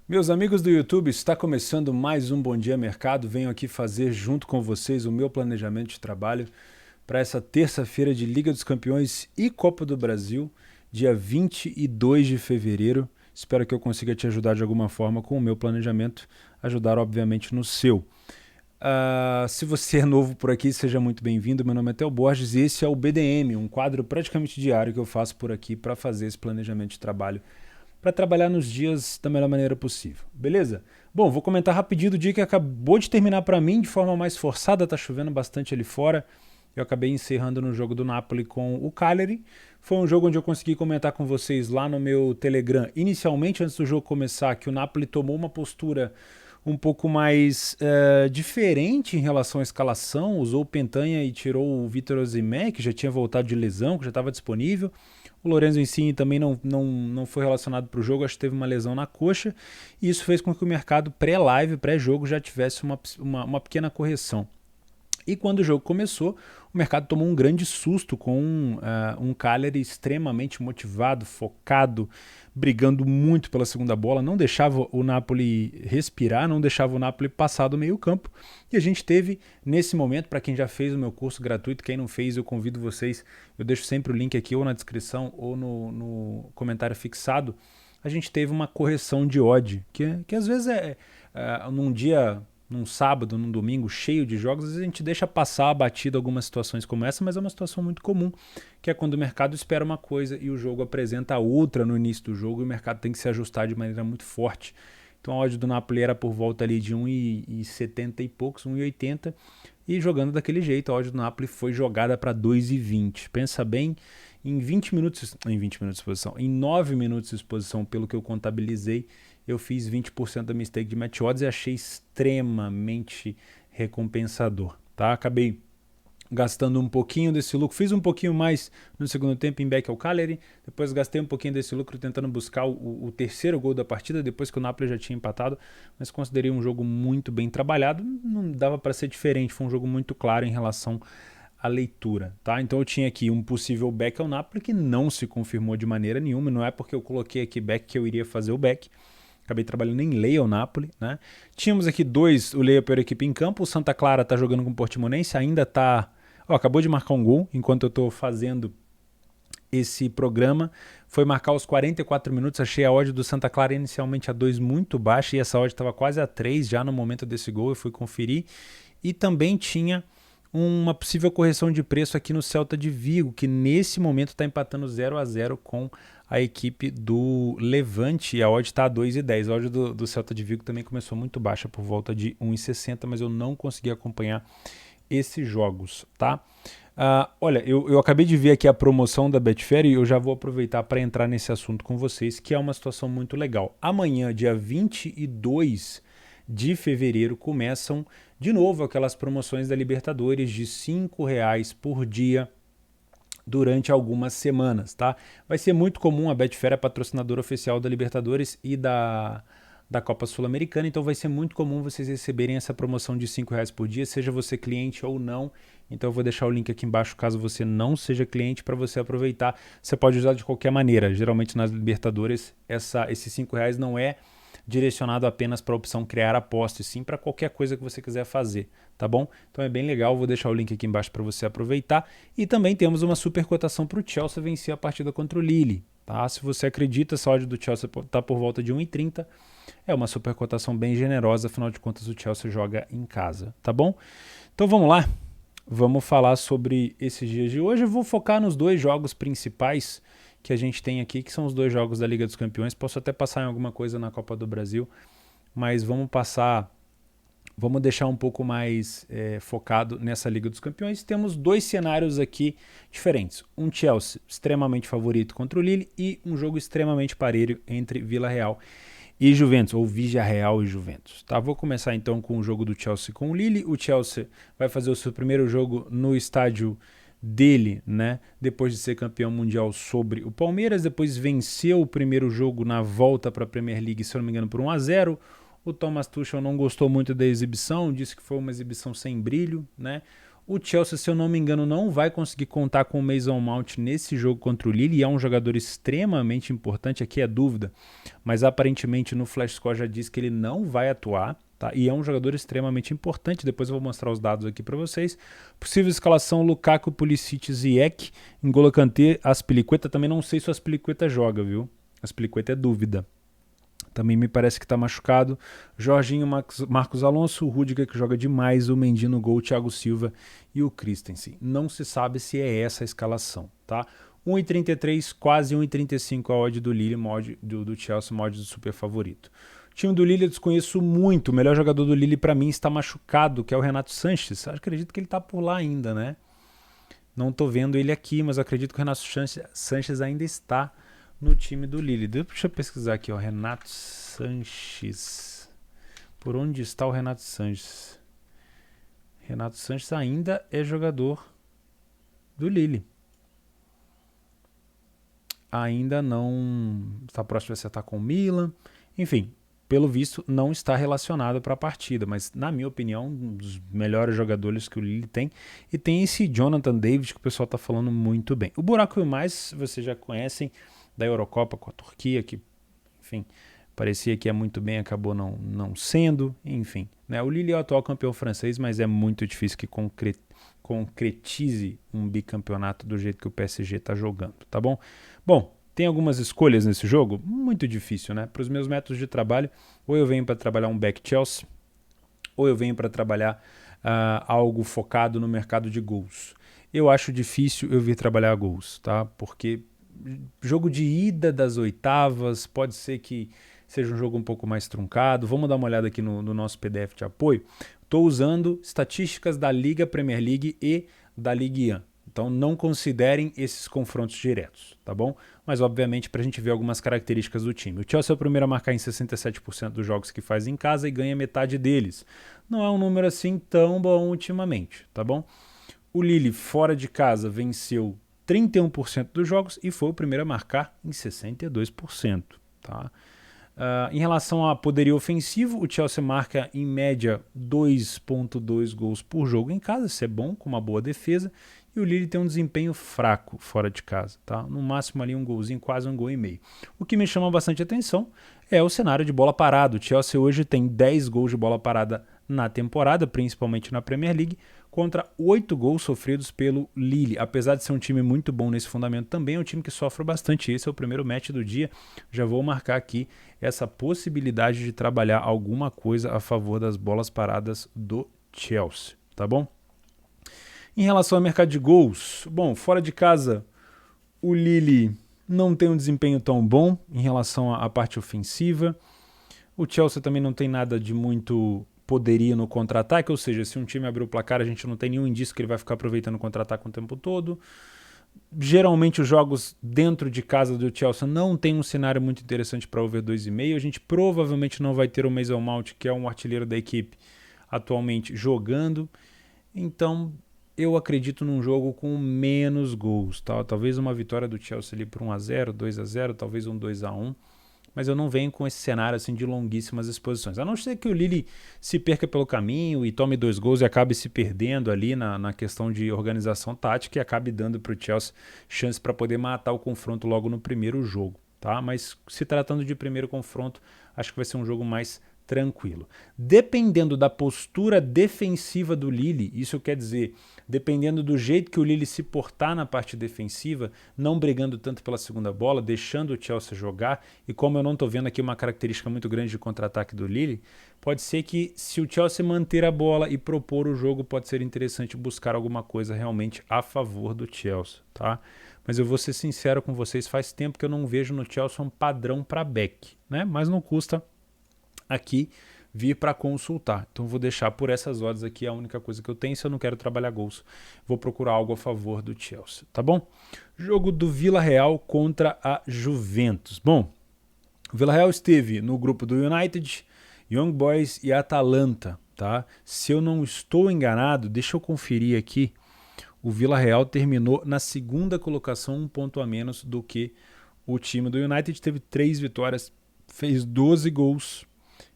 Meus amigos do YouTube, está começando mais um Bom Dia Mercado. Venho aqui fazer junto com vocês o meu planejamento de trabalho para essa terça-feira de Liga dos Campeões e Copa do Brasil, dia 22 de fevereiro. Espero que eu consiga te ajudar de alguma forma com o meu planejamento, ajudar obviamente no seu. Se você é novo por aqui, seja muito bem-vindo. Meu nome é Theo Borges e esse é o BDM, um quadro praticamente diário que eu faço por aqui para fazer esse planejamento de trabalho para trabalhar nos dias da melhor maneira possível, beleza? Bom, vou comentar rapidinho do dia que acabou de terminar para mim de forma mais forçada, tá chovendo bastante ali fora. Eu acabei encerrando no jogo do Napoli com o Cagliari. Foi um jogo onde eu consegui comentar com vocês lá no meu Telegram, inicialmente antes do jogo começar, que o Napoli tomou uma postura um pouco mais diferente em relação à escalação, usou o Pentanha e tirou o Vitor Osimhen, que já tinha voltado de lesão, que já estava disponível. O Lorenzo Insigne também não foi relacionado para o jogo, acho que teve uma lesão na coxa, e isso fez com que o mercado pré-live, pré-jogo, já tivesse uma pequena correção. E quando o jogo começou, o mercado tomou um grande susto com um Cagliari extremamente motivado, focado, brigando muito pela segunda bola, não deixava o Napoli respirar, não deixava o Napoli passar do meio campo. E a gente teve, nesse momento, para quem já fez o meu curso gratuito, quem não fez, eu convido vocês, eu deixo sempre o link aqui ou na descrição ou no comentário fixado, a gente teve uma correção de odd, que às vezes num dia, num sábado, num domingo cheio de jogos, às vezes a gente deixa passar a batida algumas situações como essa, mas é uma situação muito comum, que é quando o mercado espera uma coisa e o jogo apresenta outra no início do jogo e o mercado tem que se ajustar de maneira muito forte. Então a odd do Napoli era por volta ali de 1,70 e poucos, 1,80, e jogando daquele jeito, a odd do Napoli foi jogada para 2,20. Pensa bem, em 20 minutos, de exposição, em 9 minutos de exposição, pelo que eu contabilizei, eu fiz 20% da mistake de match odds e achei extremamente recompensador, tá? Acabei gastando um pouquinho desse lucro, fiz um pouquinho mais no segundo tempo em back ao Cagliari, depois gastei um pouquinho desse lucro tentando buscar o terceiro gol da partida, depois que o Napoli já tinha empatado, mas considerei um jogo muito bem trabalhado, não dava para ser diferente, foi um jogo muito claro em relação à leitura, tá? Então eu tinha aqui um possível back ao Napoli que não se confirmou de maneira nenhuma, não é porque eu coloquei aqui back que eu iria fazer o back. Acabei trabalhando em Leia ao Napoli, né? Tínhamos aqui o Leia pior equipe em campo. O Santa Clara tá jogando com o Portimonense, ainda tá. Acabou de marcar um gol enquanto eu tô fazendo esse programa. Foi marcar aos 44 minutos. Achei a odd do Santa Clara inicialmente a 2 muito baixa e essa odd estava quase a 3 já no momento desse gol. Eu fui conferir. E também tinha uma possível correção de preço aqui no Celta de Vigo, que nesse momento está empatando 0-0 com a equipe do Levante, e a odd está a 2,10. A odd do Celta de Vigo também começou muito baixa, por volta de 1,60, mas eu não consegui acompanhar esses jogos, tá? Olha, eu acabei de ver aqui a promoção da Betfair e eu já vou aproveitar para entrar nesse assunto com vocês, que é uma situação muito legal. Amanhã, dia 22 de fevereiro, começam de novo aquelas promoções da Libertadores de R$ 5 por dia durante algumas semanas, tá? Vai ser muito comum, a Betfair é patrocinadora oficial da Libertadores e da Copa Sul-Americana, então vai ser muito comum vocês receberem essa promoção de R$ 5 por dia, seja você cliente ou não. Então eu vou deixar o link aqui embaixo caso você não seja cliente para você aproveitar. Você pode usar de qualquer maneira. Geralmente nas Libertadores esses R$ 5 não é direcionado apenas para a opção criar aposta, e sim para qualquer coisa que você quiser fazer, tá bom? Então é bem legal, vou deixar o link aqui embaixo para você aproveitar. E também temos uma super cotação para o Chelsea vencer a partida contra o Lille, tá? Se você acredita, essa odd do Chelsea está por volta de 1,30, é uma super cotação bem generosa, afinal de contas o Chelsea joga em casa, tá bom? Então vamos lá, vamos falar sobre esses dias de hoje. Eu vou focar nos dois jogos principais que a gente tem aqui, que são os dois jogos da Liga dos Campeões. Posso até passar em alguma coisa na Copa do Brasil, mas vamos deixar um pouco mais focado nessa Liga dos Campeões. Temos dois cenários aqui diferentes. Um Chelsea extremamente favorito contra o Lille e um jogo extremamente parelho entre Vila Real e Juventus, ou Vigia Real e Juventus. Tá? Vou começar então com o jogo do Chelsea com o Lille. O Chelsea vai fazer o seu primeiro jogo no estádio dele, né? Depois de ser campeão mundial sobre o Palmeiras, depois venceu o primeiro jogo na volta para a Premier League, se eu não me engano, por 1-0. O Thomas Tuchel não gostou muito da exibição, disse que foi uma exibição sem brilho, né? O Chelsea, se eu não me engano, não vai conseguir contar com o Mason Mount nesse jogo contra o Lille, e é um jogador extremamente importante, aqui é dúvida, mas aparentemente no Flash Score já diz que ele não vai atuar, tá? E é um jogador extremamente importante, depois eu vou mostrar os dados aqui para vocês. Possível escalação: Lukaku, Pulisic, Ziyech, N'Golo Kanté, Azpilicueta, também não sei se o Azpilicueta joga, viu? Azpilicueta é dúvida. Também me parece que está machucado. Jorginho, Marcos Alonso, o Rudiger, que joga demais, o Mendy no gol, o Thiago Silva e o Christensen. Não se sabe se é essa a escalação, tá? 1,33, quase 1,35 a odd do Lille, do Chelsea, mod do super favorito. O time do Lille eu desconheço muito. O melhor jogador do Lille para mim está machucado, que é o Renato Sanches. Acredito que ele está por lá ainda, né? Não estou vendo ele aqui, mas acredito que o Renato Sanches ainda está no time do Lille. Deixa eu pesquisar aqui, ó, Renato Sanches. Por onde está o Renato Sanches? Renato Sanches ainda é jogador do Lille. Ainda não está próximo de acertar com o Milan. Enfim, pelo visto, não está relacionado para a partida, mas, na minha opinião, um dos melhores jogadores que o Lille tem. E tem esse Jonathan David que o pessoal está falando muito bem. O buraco e mais, vocês já conhecem, da Eurocopa com a Turquia, que, enfim, parecia que ia muito bem, acabou não sendo, enfim. Né? O Lille é o atual campeão francês, mas é muito difícil que concretize um bicampeonato do jeito que o PSG está jogando, tá bom? Bom, tem algumas escolhas nesse jogo? Muito difícil, né? Para os meus métodos de trabalho, ou eu venho para trabalhar um back Chelsea, ou eu venho para trabalhar algo focado no mercado de gols. Eu acho difícil eu vir trabalhar gols, tá? Porque jogo de ida das oitavas, pode ser que seja um jogo um pouco mais truncado. Vamos dar uma olhada aqui no nosso PDF de apoio. Estou usando estatísticas da Liga Premier League e da Ligue 1. Então não considerem esses confrontos diretos, tá bom? Mas obviamente para a gente ver algumas características do time. O Chelsea é o primeiro a marcar em 67% dos jogos que faz em casa e ganha metade deles. Não é um número assim tão bom ultimamente, tá bom? O Lille fora de casa venceu 31% dos jogos e foi o primeiro a marcar em 62%. Tá? Em relação a poderio ofensivo, o Chelsea marca em média 2,2 gols por jogo em casa, isso é bom, com uma boa defesa, e o Lille tem um desempenho fraco fora de casa, tá? No máximo ali um golzinho, quase um gol e meio. O que me chama bastante atenção é o cenário de bola parada. O Chelsea hoje tem 10 gols de bola parada na temporada, principalmente na Premier League, contra 8 gols sofridos pelo Lille. Apesar de ser um time muito bom nesse fundamento, também é um time que sofre bastante. Esse é o primeiro match do dia. Já vou marcar aqui essa possibilidade de trabalhar alguma coisa a favor das bolas paradas do Chelsea, tá bom? Em relação ao mercado de gols, bom, fora de casa, o Lille não tem um desempenho tão bom em relação à parte ofensiva. O Chelsea também não tem nada de muito poderia no contra-ataque, ou seja, se um time abrir o placar, a gente não tem nenhum indício que ele vai ficar aproveitando o contra-ataque o tempo todo. Geralmente os jogos dentro de casa do Chelsea não tem um cenário muito interessante para over 2,5. A gente provavelmente não vai ter o Mason Mount, que é um artilheiro da equipe, atualmente jogando. Então eu acredito num jogo com menos gols. Tá? Talvez uma vitória do Chelsea ali por 1-0, 2-0, talvez um 2-1. Mas eu não venho com esse cenário assim de longuíssimas exposições. A não ser que o Lille se perca pelo caminho e tome 2 gols e acabe se perdendo ali na questão de organização tática e acabe dando para o Chelsea chance para poder matar o confronto logo no primeiro jogo. Tá? Mas se tratando de primeiro confronto, acho que vai ser um jogo mais tranquilo. Dependendo da postura defensiva do Lille, isso quer dizer, dependendo do jeito que o Lille se portar na parte defensiva, não brigando tanto pela segunda bola, deixando o Chelsea jogar, e como eu não estou vendo aqui uma característica muito grande de contra-ataque do Lille, pode ser que se o Chelsea manter a bola e propor o jogo, pode ser interessante buscar alguma coisa realmente a favor do Chelsea, tá? Mas eu vou ser sincero com vocês, faz tempo que eu não vejo no Chelsea um padrão para back, né? Mas não custa aqui vir para consultar. Então vou deixar por essas odds aqui a única coisa que eu tenho. Se eu não quero trabalhar gols, vou procurar algo a favor do Chelsea, tá bom? Jogo do Villarreal contra a Juventus. Bom, o Villarreal esteve no grupo do United, Young Boys e Atalanta, tá? Se eu não estou enganado, deixa eu conferir aqui. O Villarreal terminou na segunda colocação, um ponto a menos do que o time do United. Teve 3 vitórias, fez 12 gols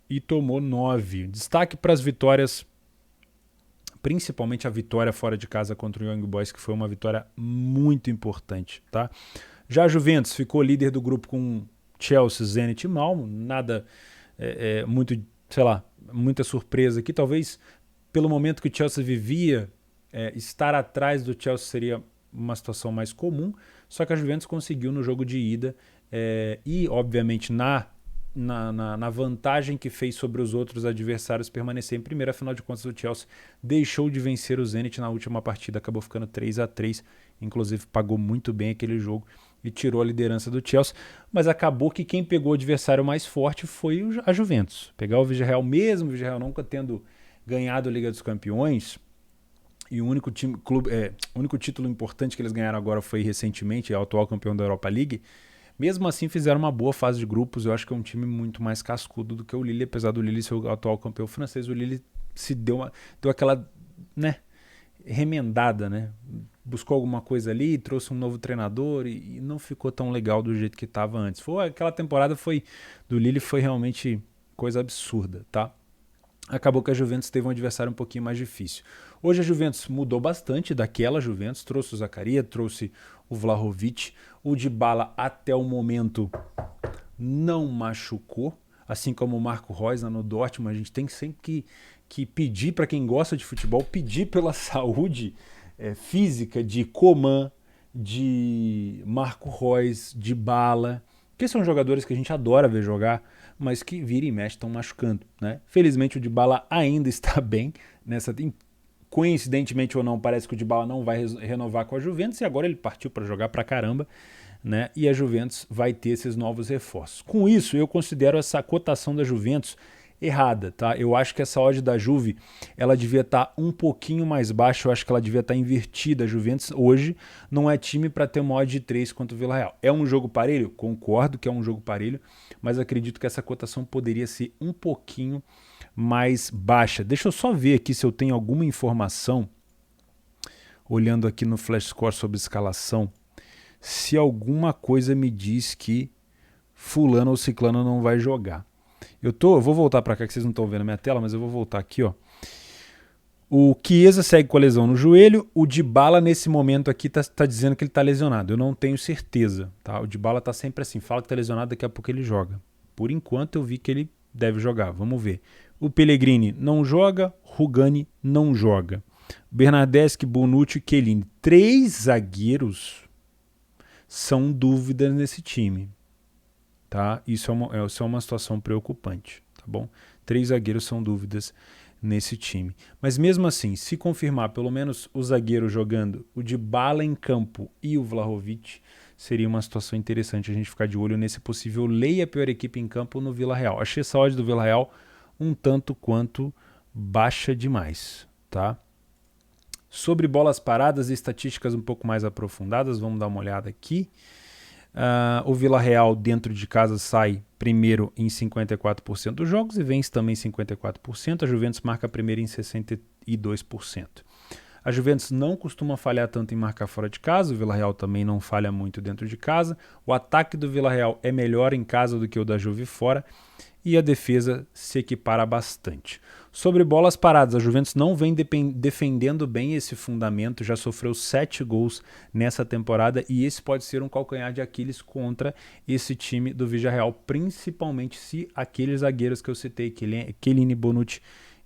e tomou 9. Destaque para as vitórias principalmente a vitória fora de casa contra o Young Boys, que foi uma vitória muito importante, tá? Já a Juventus ficou líder do grupo com Chelsea, Zenit e Malmo, nada muito, sei lá, muita surpresa aqui, talvez pelo momento que o Chelsea vivia, estar atrás do Chelsea seria uma situação mais comum, só que a Juventus conseguiu no jogo de ida e, obviamente, na vantagem que fez sobre os outros adversários, permanecer em primeiro. Afinal de contas, o Chelsea deixou de vencer o Zenit na última partida, acabou ficando 3-3, inclusive pagou muito bem aquele jogo e tirou a liderança do Chelsea, mas acabou que quem pegou o adversário mais forte foi a Juventus. Pegar o Villarreal, mesmo o Villarreal nunca tendo ganhado a Liga dos Campeões, e o único título importante que eles ganharam agora foi recentemente, o atual campeão da Europa League. Mesmo assim, fizeram uma boa fase de grupos. Eu acho que é um time muito mais cascudo do que o Lille, apesar do Lille ser o atual campeão francês. O Lille se deu aquela, remendada, buscou alguma coisa ali, trouxe um novo treinador e não ficou tão legal do jeito que estava antes. Aquela temporada do Lille foi realmente coisa absurda, tá? Acabou que a Juventus teve um adversário um pouquinho mais difícil. Hoje a Juventus mudou bastante daquela Juventus, trouxe o Zakaria, trouxe o Vlahovic, o Dybala até o momento não machucou, assim como o Marco Reus no Dortmund. A gente tem sempre que pedir para quem gosta de futebol, pedir pela saúde física de Coman, de Marco Reus, de Dybala, que são jogadores que a gente adora ver jogar, mas que vira e mexe estão machucando, Felizmente o Dybala ainda está bem, coincidentemente ou não, parece que o Dybala não vai renovar com a Juventus e agora ele partiu para jogar pra caramba, e a Juventus vai ter esses novos reforços. Com isso, eu considero essa cotação da Juventus errada, tá? Eu acho que essa odd da Juve, ela devia estar um pouquinho mais baixa, eu acho que ela devia estar invertida. A Juventus hoje não é time para ter uma odd de 3 contra o Villarreal. É um jogo parelho? Concordo que é um jogo parelho, mas acredito que essa cotação poderia ser um pouquinho mais baixa. Deixa eu só ver aqui se eu tenho alguma informação, olhando aqui no Flash Score sobre escalação, se alguma coisa me diz que fulano ou ciclano não vai jogar. Eu vou voltar para cá que vocês não estão vendo a minha tela, mas eu vou voltar aqui, ó. O Chiesa segue com a lesão no joelho. O Dybala nesse momento aqui tá dizendo que ele tá lesionado. Eu não tenho certeza, tá? O Dybala tá sempre assim, fala que tá lesionado, daqui a pouco ele joga. Por enquanto eu vi que ele deve jogar, vamos ver. O Pellegrini não joga, Rugani não joga. Bernardeschi, Bonucci e Chiellini. 3 zagueiros são dúvidas nesse time, tá? Isso é uma situação preocupante, tá bom? 3 zagueiros são dúvidas nesse time. Mas mesmo assim, se confirmar pelo menos o zagueiro jogando, o Dybala em campo e o Vlahovic, seria uma situação interessante a gente ficar de olho nesse possível leia a pior equipe em campo no Villarreal. Achei essa odd do Villarreal um tanto quanto baixa demais, tá? Sobre bolas paradas e estatísticas um pouco mais aprofundadas, vamos dar uma olhada aqui. O Villarreal dentro de casa sai primeiro em 54% dos jogos e vence também 54%. A Juventus marca primeiro em 62%. A Juventus não costuma falhar tanto em marcar fora de casa, o Villarreal também não falha muito dentro de casa. O ataque do Villarreal é melhor em casa do que o da Juve fora e a defesa se equipara bastante. Sobre bolas paradas, a Juventus não vem defendendo bem esse fundamento, já sofreu 7 gols nessa temporada e esse pode ser um calcanhar de Aquiles contra esse time do Villarreal, principalmente se aqueles zagueiros que eu citei, Chiellini, Bonucci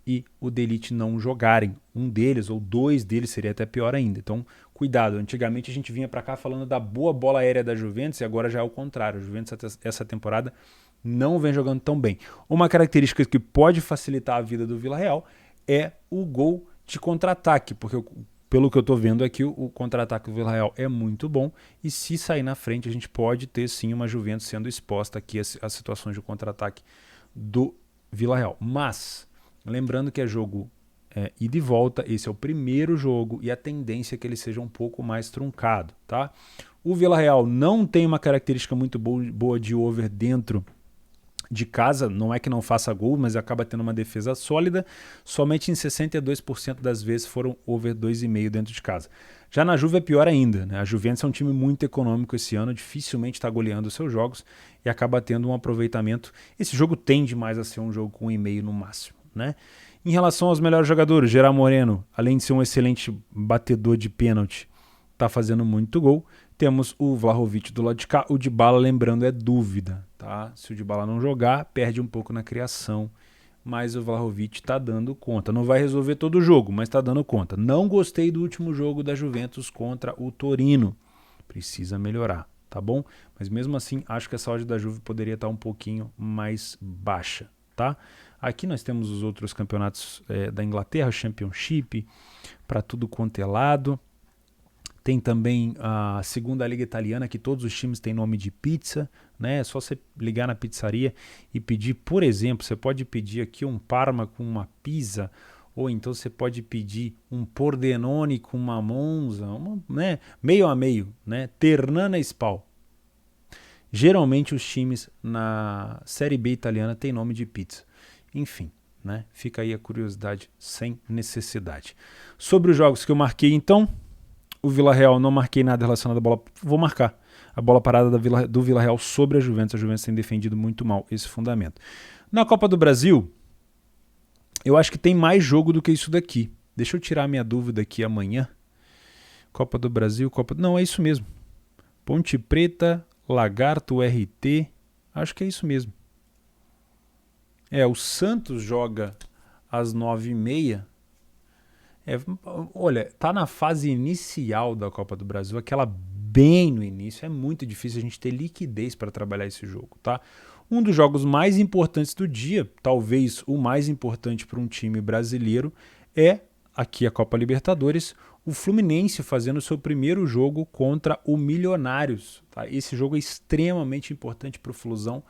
e o De Ligt não jogarem. Um deles ou 2 deles seria até pior ainda. Então, cuidado. Antigamente a gente vinha para cá falando da boa bola aérea da Juventus e agora já é o contrário. A Juventus essa temporada não vem jogando tão bem. Uma característica que pode facilitar a vida do Villarreal é o gol de contra-ataque, porque pelo que eu estou vendo aqui, o contra-ataque do Villarreal é muito bom e se sair na frente a gente pode ter sim uma Juventus sendo exposta aqui às situações de contra-ataque do Villarreal. Mas lembrando que é jogo ida e volta, esse é o primeiro jogo e a tendência é que ele seja um pouco mais truncado, tá? O Villarreal não tem uma característica muito boa de over dentro de casa, não é que não faça gol, mas acaba tendo uma defesa sólida. Somente em 62% das vezes foram over 2,5 dentro de casa. Já na Juve é pior ainda, A Juventus é um time muito econômico esse ano, dificilmente está goleando os seus jogos e acaba tendo um aproveitamento. Esse jogo tende mais a ser um jogo com 1,5 no máximo, Em relação aos melhores jogadores, Gerard Moreno, além de ser um excelente batedor de pênalti, está fazendo muito gol. Temos o Vlahovic do lado de cá. O Dybala, lembrando, é dúvida. Tá? Se o Dybala não jogar, perde um pouco na criação. Mas o Vlahovic está dando conta. Não vai resolver todo o jogo, mas está dando conta. Não gostei do último jogo da Juventus contra o Torino. Precisa melhorar, tá bom? Mas mesmo assim, acho que essa odd da Juve poderia estar um pouquinho mais baixa, tá? Aqui nós temos os outros campeonatos da Inglaterra, Championship, para tudo quanto é lado. Tem também a segunda liga italiana, que todos os times têm nome de pizza, né? É só você ligar na pizzaria e pedir, por exemplo, você pode pedir aqui um Parma com uma pizza, ou então você pode pedir um Pordenone com uma Monza, né? Meio a meio, né? Ternana e Spal. Geralmente os times na Série B italiana têm nome de pizza. Enfim, né? Fica aí a curiosidade sem necessidade. Sobre os jogos que eu marquei, então, o Villarreal, não marquei nada relacionado à bola. Vou marcar a bola parada do Villarreal sobre a Juventus. A Juventus tem defendido muito mal esse fundamento. Na Copa do Brasil, eu acho que tem mais jogo do que isso daqui. Deixa eu tirar minha dúvida aqui amanhã. Copa do Brasil, Não, é isso mesmo. Ponte Preta, Lagarto, RT. Acho que é isso mesmo. O Santos joga às 9h30. Olha, tá na fase inicial da Copa do Brasil, aquela bem no início. É muito difícil a gente ter liquidez para trabalhar esse jogo, tá? Um dos jogos mais importantes do dia, talvez o mais importante para um time brasileiro, é aqui a Copa Libertadores, o Fluminense fazendo o seu primeiro jogo contra o Milionários. Tá? Esse jogo é extremamente importante para o Flusão.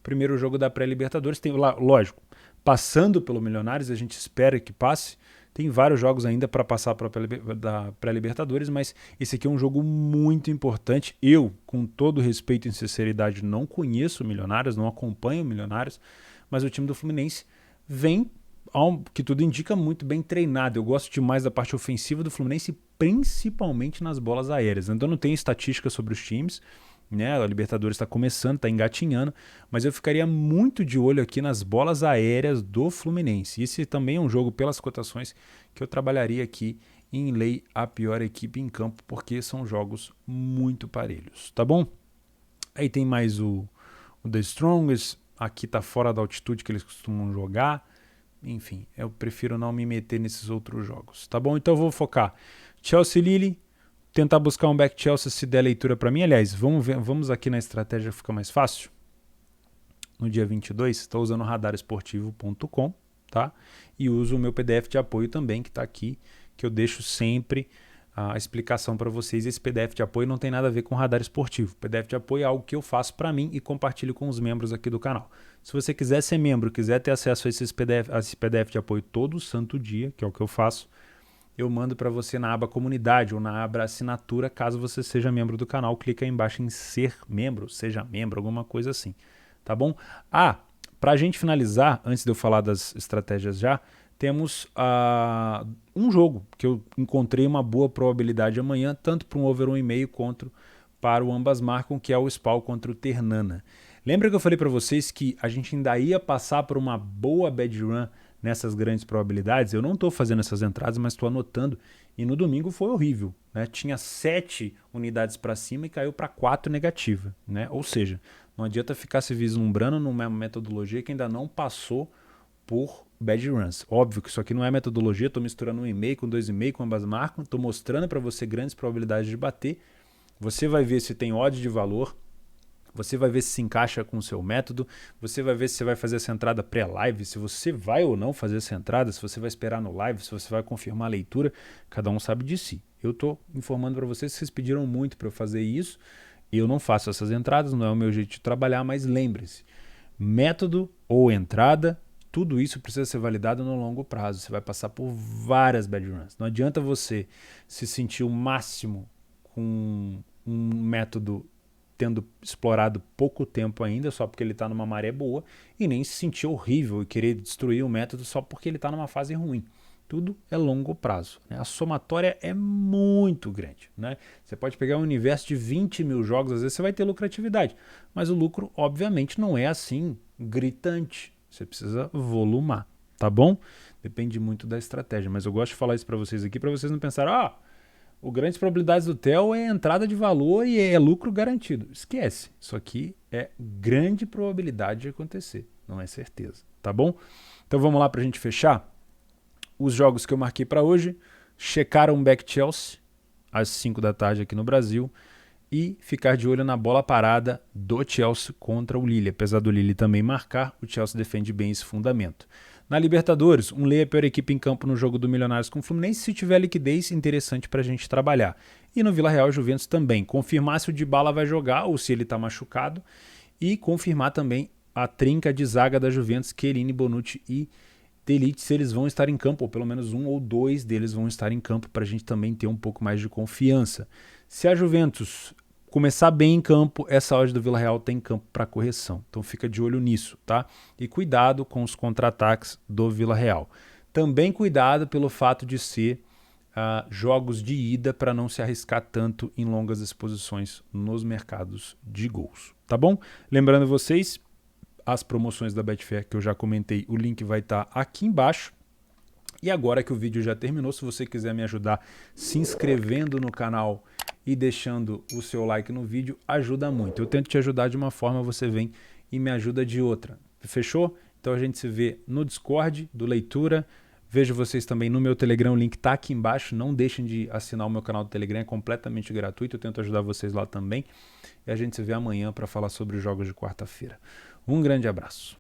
Primeiro jogo da pré-Libertadores. Tem, lógico, passando pelo Milionários, a gente espera que passe. Tem vários jogos ainda para passar da pré-Libertadores, mas esse aqui é um jogo muito importante. Eu, com todo respeito e sinceridade, não conheço o Milionários, não acompanho o Milionários, mas o time do Fluminense vem, ao que tudo indica, muito bem treinado. Eu gosto demais da parte ofensiva do Fluminense, principalmente nas bolas aéreas. Então não tenho estatística sobre os times, né? A Libertadores está começando, está engatinhando, mas eu ficaria muito de olho aqui nas bolas aéreas do Fluminense. Esse também é um jogo, pelas cotações, que eu trabalharia aqui em lei a pior equipe em campo, porque são jogos muito parelhos, tá bom? Aí tem mais o The Strongest, aqui tá fora da altitude que eles costumam jogar. Enfim, eu prefiro não me meter nesses outros jogos, tá bom? Então eu vou focar Chelsea-Lille, tentar buscar um back Chelsea se der leitura para mim. Aliás, vamos aqui na estratégia que fica mais fácil. No dia 22, estou usando radaresportivo.com, tá? E uso o meu PDF de apoio também, que está aqui, que eu deixo sempre a explicação para vocês. Esse PDF de apoio não tem nada a ver com Radar Esportivo. O PDF de apoio é algo que eu faço para mim e compartilho com os membros aqui do canal. Se você quiser ser membro, quiser ter acesso a esse PDF de apoio todo santo dia, que é o que eu faço, eu mando para você na aba comunidade ou na aba assinatura, caso você seja membro do canal. Clica aí embaixo em ser membro, seja membro, alguma coisa assim, tá bom? Para a gente finalizar, antes de eu falar das estratégias já, temos um jogo que eu encontrei uma boa probabilidade amanhã, tanto para um over 1,5 quanto para o ambas marcam, que é o Spal contra o Ternana. Lembra que eu falei para vocês que a gente ainda ia passar por uma boa bad run nessas grandes probabilidades? Eu não estou fazendo essas entradas, mas estou anotando. E no domingo foi horrível, né? Tinha 7 unidades para cima e caiu para 4 negativa, né? Ou seja, não adianta ficar se vislumbrando numa metodologia que ainda não passou por bad runs. Óbvio que isso aqui não é metodologia, estou misturando 1,5 com 2,5 com ambas marcam, estou mostrando para você grandes probabilidades de bater. Você vai ver se tem odd de valor, você vai ver se encaixa com o seu método, você vai ver se você vai fazer essa entrada pré-live, se você vai ou não fazer essa entrada, se você vai esperar no live, se você vai confirmar a leitura, cada um sabe de si. Eu estou informando para vocês que vocês pediram muito para eu fazer isso, eu não faço essas entradas, não é o meu jeito de trabalhar, mas lembre-se, método ou entrada, tudo isso precisa ser validado no longo prazo, você vai passar por várias bad runs. Não adianta você se sentir o máximo com um método tendo explorado pouco tempo ainda, só porque ele está numa maré boa, e nem se sentir horrível e querer destruir o método só porque ele está numa fase ruim. Tudo é longo prazo, né? A somatória é muito grande, né? Você pode pegar um universo de 20 mil jogos, às vezes você vai ter lucratividade, mas o lucro, obviamente, não é assim gritante. Você precisa volumar, tá bom? Depende muito da estratégia, mas eu gosto de falar isso para vocês aqui, para vocês não pensarem, o grandes probabilidades do TEL é entrada de valor e é lucro garantido. Esquece, isso aqui é grande probabilidade de acontecer, não é certeza, tá bom? Então vamos lá para a gente fechar? Os jogos que eu marquei para hoje, checaram back Chelsea, às 5 da tarde aqui no Brasil, e ficar de olho na bola parada do Chelsea contra o Lille. Apesar do Lille também marcar, o Chelsea defende bem esse fundamento. Na Libertadores, um Lei é a pior equipe em campo no jogo do Milionários com o Fluminense. Se tiver liquidez, interessante para a gente trabalhar. E no Vila Real, Juventus também. Confirmar se o Dybala vai jogar ou se ele está machucado. E confirmar também a trinca de zaga da Juventus, Chiellini, Bonucci e De Ligt, se eles vão estar em campo, ou pelo menos um ou dois deles vão estar em campo, para a gente também ter um pouco mais de confiança. Se a Juventus começar bem em campo, essa odd do Vila Real tem campo para correção. Então fica de olho nisso, tá? E cuidado com os contra-ataques do Vila Real. Também cuidado pelo fato de ser jogos de ida, para não se arriscar tanto em longas exposições nos mercados de gols, tá bom? Lembrando vocês, as promoções da Betfair que eu já comentei, o link vai estar aqui embaixo. E agora que o vídeo já terminou, se você quiser me ajudar se inscrevendo no canal e deixando o seu like no vídeo, ajuda muito. Eu tento te ajudar de uma forma, você vem e me ajuda de outra. Fechou? Então a gente se vê no Discord do Leitura. Vejo vocês também no meu Telegram, o link está aqui embaixo. Não deixem de assinar o meu canal do Telegram, é completamente gratuito. Eu tento ajudar vocês lá também. E a gente se vê amanhã para falar sobre os jogos de quarta-feira. Um grande abraço.